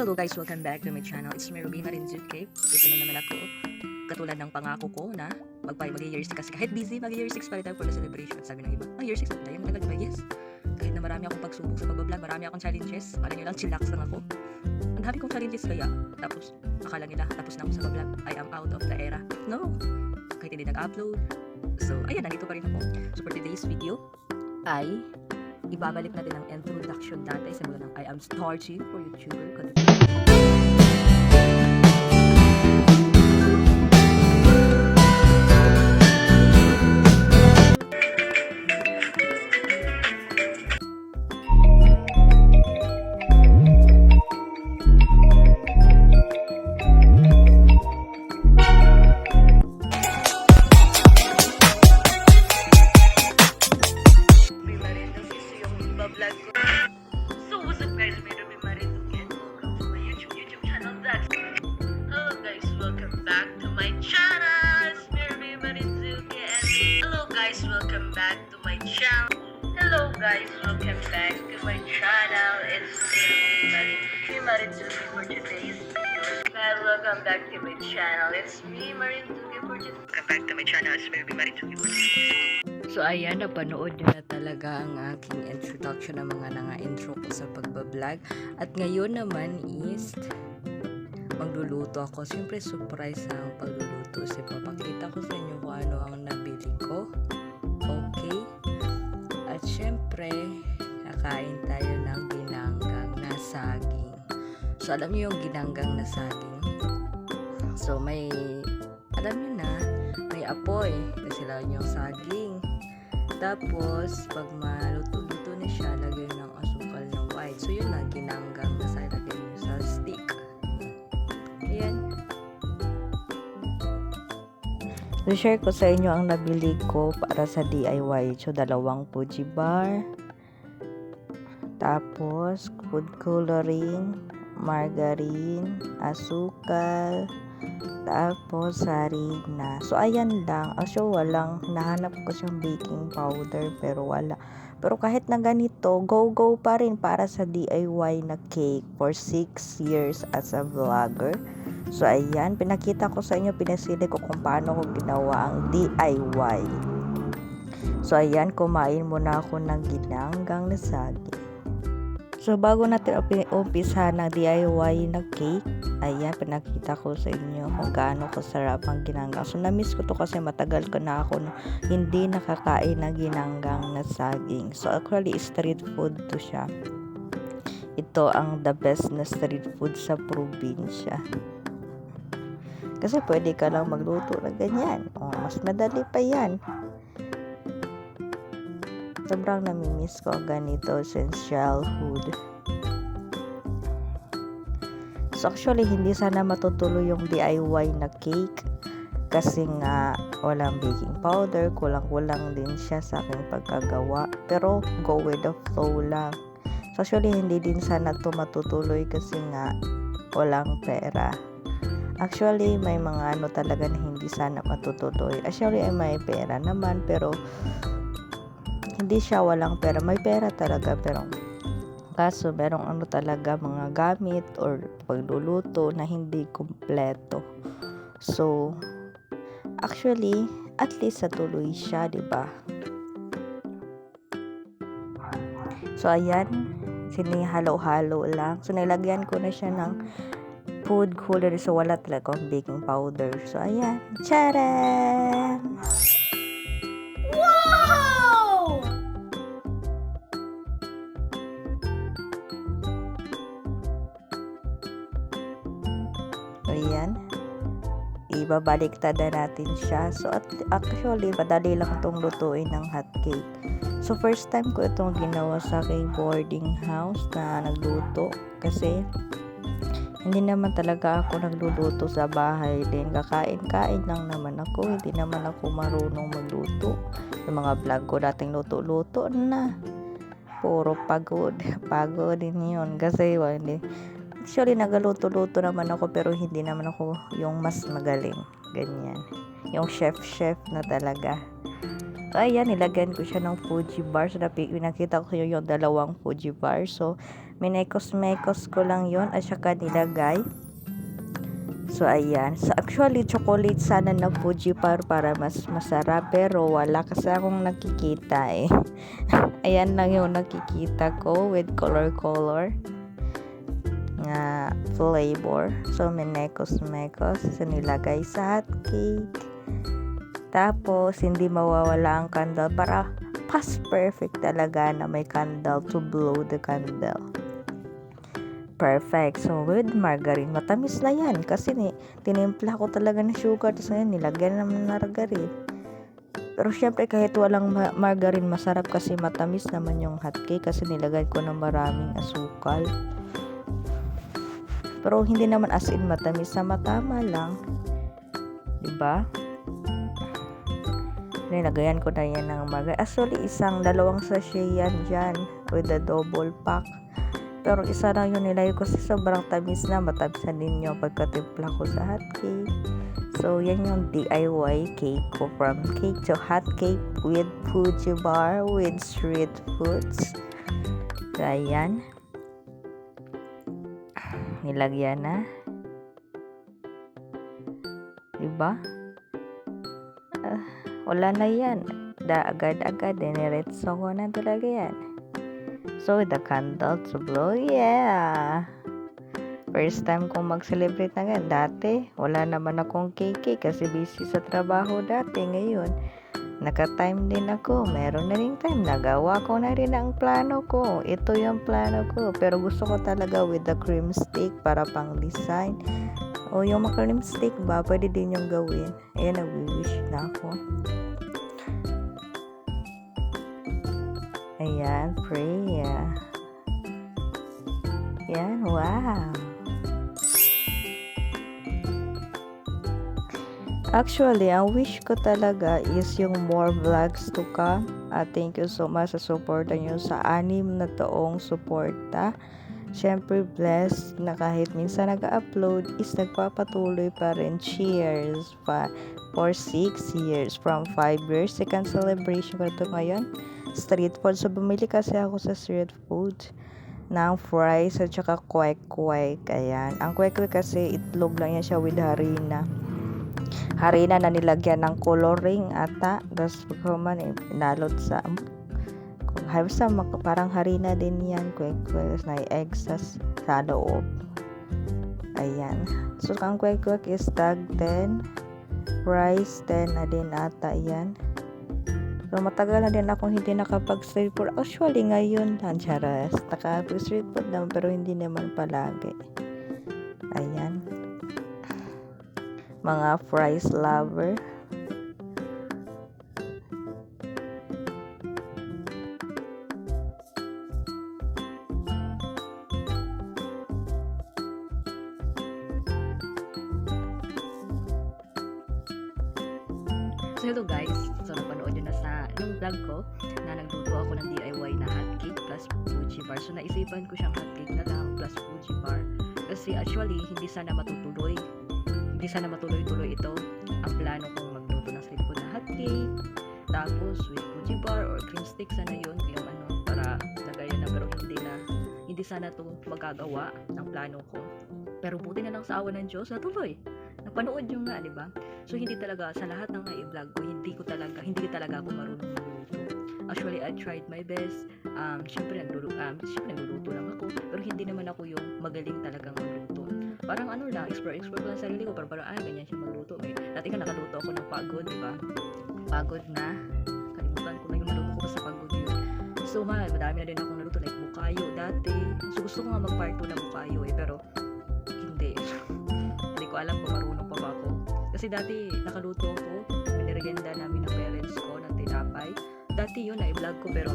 Hello guys, welcome back to my channel. It's me, Ruby Marinzuke. Ito na naman ako. Katulad ng pangako ko na mag-year 6 kasi kahit busy, mag-year 6 pa rin tayo for the celebration. At sabi ng iba, year 6 na tayo, matagal diba? Yes. Kahit na marami akong pagsubok sa pag-vlog, marami akong challenges. Akala nyo lang, chillax lang ako. Ang dami kong challenges kaya. Tapos, akala nila, tapos na ako sa pag-vlog. I am out of the era. No. Kahit hindi nag-upload. So, ayan, nandito pa rin ako. So, for today's video, ay ibabalik natin ang introduction dati sa mula ng I am starting for YouTuber. Vlog ko. So what's up guys, may Ruby Marinzuke. Welcome to my YouTube channel vlog. Hello guys, welcome back to my channel. It's me, Ruby Marinzuke. And hello guys, welcome back to my channel. Hello guys, welcome back to my channel. It's me, Ruby Marinzuke for today's video. Guys, welcome back to my channel. It's me, Marinzuke for today's. Welcome back to my channel. It's me, Ruby Marinzuke for today's. So ayan, napanood nyo na talaga ang aking introduction ng mga nanga-intro ko sa pagbablog. At ngayon naman is magluluto ako. Siyempre surprise ang pagluluto. So papakita ko sa inyo kung ano ang nabili ko. Okay. At siyempre kakain tayo ng ginanggang na saging. So alam niyo yung ginanggang na saging? So may, alam niyo na, may apoy. Kasi lang yung saging. Tapos, pag maluto-luto na siya, lagay ng asukal na white. So, yun na, ginanggang na sa lagay nyo sa stick. Ayan. I-share ko sa inyo ang nabili ko para sa DIY. So, 2 Fuji bar. Tapos, food coloring, margarine, asukal, tapos harina. So ayan lang. Actually walang, nahanap ko siyang baking powder pero wala. Pero kahit na ganito, go pa rin para sa DIY na cake for 6 years as a vlogger. So ayan, pinakita ko sa inyo, pinasili ko kung paano ko ginawa ang DIY. So ayan, kumain muna ako ng ginanggang na saging. So, bago natin umpisa ng DIY na cake, ayan, pinakita ko sa inyo kung gaano kasarap ang ginanggang. So, na-miss ko to kasi matagal ko na ako hindi nakakain na ginanggang na saging. So, actually, street food to siya. Ito ang the best na street food sa probinsya. Kasi pwede ka lang magluto na ganyan. O, mas madali pa yan. Sobrang namimiss ko ang ganito since childhood. So actually, hindi sana matutuloy yung DIY na cake kasi nga walang baking powder, kulang-kulang din siya sa aking pagkagawa. Pero go with the flow lang. So actually, hindi din sana ito matutuloy kasi nga walang pera. Actually, may mga ano talaga na hindi sana matutuloy. Actually, ay may pera naman pero hindi siya walang pera. May pera talaga pero kaso merong ano talaga mga gamit or pagluluto na hindi kumpleto. So actually at least natuloy siya, 'di ba? So ayan, sinihalo-halo lang. So nilagyan ko na siya ng food coloring, so wala talaga akong baking powder. So ayan, charan! Ayan, ibabaliktad na natin siya. So actually madali lang itong lutuin ng hot cake. So first time ko itong ginawa sa aking boarding house na nagluto kasi hindi naman talaga ako nagluluto sa bahay din. Kakain-kain lang naman ako, hindi naman ako marunong magluto. Yung mga vlog ko dating luto-luto na puro pagod din yun kasi hindi. Actually, nagaluto-luto naman ako pero hindi naman ako yung mas magaling. Ganyan. Yung chef na talaga. Ayan, nilagyan ko siya ng Fuji bar. So, nakita ko yung 2 Fuji bar. So, Minekos-mekos ko lang yon at saka nilagay. So, ayan. So, actually, chocolate sana na Fuji para mas masarap. Pero, wala kasi akong nakikita eh. Ayan lang yung nakikita ko with color nga flavor. So, minekos-mekos. So, nilagay sa hot cake. Tapos, hindi mawawala ang candle para pas perfect talaga na may candle to blow the candle. Perfect. So, with margarine, matamis na yan. Kasi tinimpla ko talaga ng sugar. Tapos ngayon, nilagyan naman ng margarine. Pero syempre, kahit walang margarine, masarap kasi matamis naman yung hot cake. Kasi nilagay ko ng maraming asukal. Pero hindi naman as in matamis. Tama lang. Diba? Nilagayan ko na yan ng margarine. Actually, dalawang sachet yan dyan. With the double pack. Pero isa lang yung nilagay ko kasi sobrang tamis na. Matamis na din yung pagkatimpla ko sa hot cake. So, yan yung DIY cake ko. From cake to hot cake with Fuji bar with street foods. So, ayan. Nilagyan na. Diba? Wala na yan. Agad-agad. Niretso ko na talaga yan. So, the candle to blow, yeah! First time kong mag-celebrate na ganyan. Dati, wala naman akong cake kasi busy sa trabaho dati. Ngayon, naka-time din ako. Meron na rin time. Nagawa ko na rin ang plano ko. Ito yung plano ko. Pero gusto ko talaga with the cream stick para pang design. O yung cream stick ba, pwede din yung gawin. Ayan, nag-wish na ako. Ayan, pray. Ayan, wow. Actually, ang wish ko talaga is yung more vlogs to come. Thank you so much sa suporta nyo sa 6 na taong suporta. Siyempre, blessed na kahit minsan nag-upload is nagpapatuloy pa rin. Cheers for 6 years. From 5 years, second celebration ko ito ngayon. Street food. So, bumili kasi ako sa street food ng fries at saka kwek-kwek. Ayan. Ang kwek-kwek kasi itlog lang yan siya with harina. Harina na nilagyan ng coloring ata. Tapos pagkaman inalot sa parang harina din yan. Kwek-kwek. Tapos na egg sa loob. Ayan. So, ang kwek-kwek is tag 10. Fries 10 na din ata yan. So, matagal na din akong hindi nakapag-street food. Actually, ngayon lang, charas. Nakapag-street food naman, pero hindi naman palagi. Ayan. Mga fries lover. So, hello guys. So, napanood nyo na sa yung vlog ko na nagluto ako ng DIY na hotcake plus Fuji bar. So, naisipan ko siyang hotcake na lang plus Fuji bar. Kasi actually, hindi sana matutuloy ito. Ang plano kong magluto ng street food na hotcake. Tapos, with Fuji bar or cream stick sana yun. Yung para lagayan na. Pero hindi sana to magagawa ng plano ko. Pero buti na lang sa awa ng Diyos, natuloy. Napanood nyo nga, di ba? So, hindi talaga, sa lahat ng i-vlog ko, hindi talaga ako marunong magluto. Actually, I tried my best. Siyempre, nagluluto lang ako. Pero hindi naman ako yung magaling talagang magluto. Parang explore lang sarili ko. Parang, ganyan siya magluto. Dati ka nakaluto ako ng pagod, di ba? Pagod na. Kalimutan ko na yung naluto ko sa pagod yun. So, madami na din akong naluto. Like, bukayo dati. So, gusto ko nga mag-part 2 na bukayo pero hindi. Hindi ko alam kung marunong pa ba ako. Kasi dati nakaluto ako, minirienda namin ng parents ko ng tinapay. Dati yun na-vlog ko pero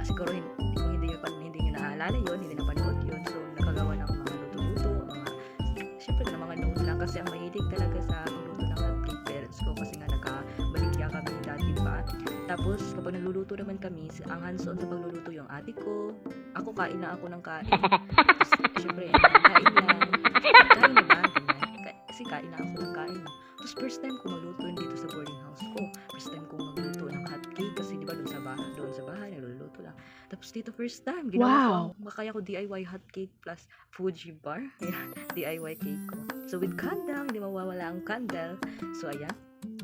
siguro kung hindi nyo naalala yun, hindi napanood yun. So nakagawa na ako mga luto-luto, syempre na mga noon lang kasi ang mahilig talaga sa pagluto ng parents ko kasi nga nakabaligya kami dati pa. Tapos kapag nagluluto naman kami, ang hands-on sa pagluluto yung ate ko. Ako kain na ako ng kain. Tapos, syempre kain lang. Kain na ba? Kasi kain na ako ng kain. Tapos first time ko magluto dito sa boarding house ko. First time ko magluto ng hot cake kasi di ba doon sa bahay nagluluto lang. Tapos dito first time. Ginawa ko ang makaya ko DIY hot cake plus Fuji bar. Ayan, DIY cake ko. So with candle, hindi mawawala ang candle. So ayan,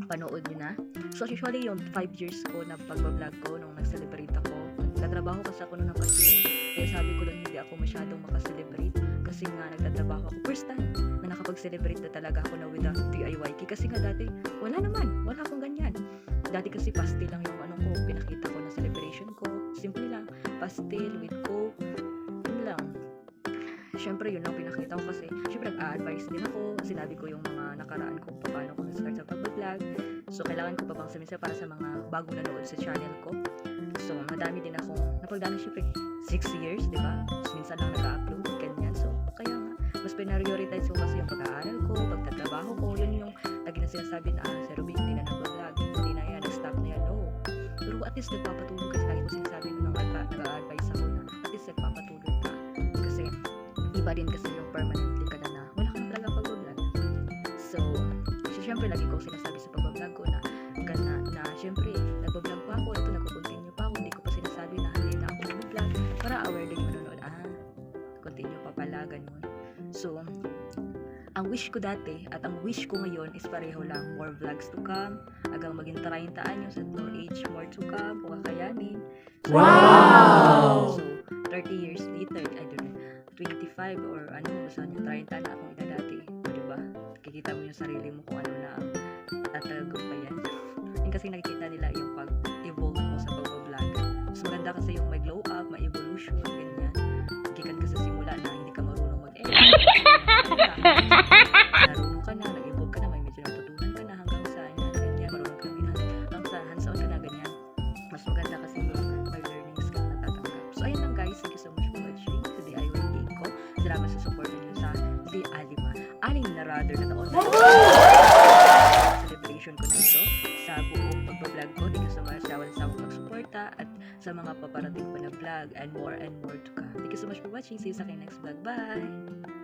panood nyo na. So usually yung 5 years ko na pagbablog ko nung nag-celebrate ako. Nagtatrabaho kasi ako nung cashier. Kaya sabi ko doon hindi ako masyadong makaselebrate. Kasi nga nagtatrabaho ako. First time na nakapag-celebrate na talaga ako na with a DIY cake. Kasi nga dati, wala akong ganyan. Dati kasi pastel lang yung ko, pinakita ko na celebration ko. Simple lang. Pastel with coke. Yun lang. Siyempre, yun lang pinakita ko kasi siyempre nag-a-advise din ako. Sinabi ko yung mga nakaraan ko paano ko na-start sa pag-vlog. So, kailangan ko pa bang sabihin para sa mga bago nanood sa channel ko. So, madami din akong napagdaan siyempre 6 years, di ba? Minsan lang nag-upload, ganyan. So, kaya nga, mas pinarioritize ko kasi yung pag-aaral ko, pagtatrabaho ko. Yun yung lagi na sinasabi na, si Ruby, hindi na nag-vlog. Hindi na yan, nag-stop na yan. No. Pero at least nagpapatulog kasi lagi ko sinasabi nung nag-a-advise ako na at least nagpapatulog ka. Kasi, iba din kasi yung permanently ka na wala ka na talaga pag-vlog. So, syempre, lagi ko sinasabi sa pag-vlog ko na syempre, nag-vlog pa ako, ito nag-continue pa ako, hindi ko pa sinasabi na hindi na ako mag-vlog para aware din yung nanonood. Continue pa pala, ganun. So, ang wish ko dati at ang wish ko ngayon is pareho lang, more vlogs to come, hanggang maging 30 anyo sa more age, more to come, kung kakayanin. So, Wow! So, 30 years later, I don't know, 25 or basta nyo, 30 na akong edad dati. Diba? Kikita mo yung sarili mo kung ano na ang tatalago pa yan. Yung kasi nakikita nila yung pag-evolve mo sa pag-vlog. Mas maganda kasi yung may glow up, may evolution, ganyan. Gikan ka sa simula na hindi ka marunong mag-edit. Marunong ka na, nag-evolve ka na, may medyo natutunan ka na hanggang sa ganyan, marunong ka na hanggang sa hands-on ka na, ganyan. Mas maganda kasi yung may learnings ka na natatanggap. So ayun lang guys, thank you so much for watching sa DIY cake ko. Salamat sa support niyo sa anim na rather na taon na celebration ko na ito sa buong pagbablog ko. Thank you so much sa walang sawang magsuporta at sa mga paparating pa na vlog and more to come. Thank you so much for watching. See you sa aking next vlog. Bye!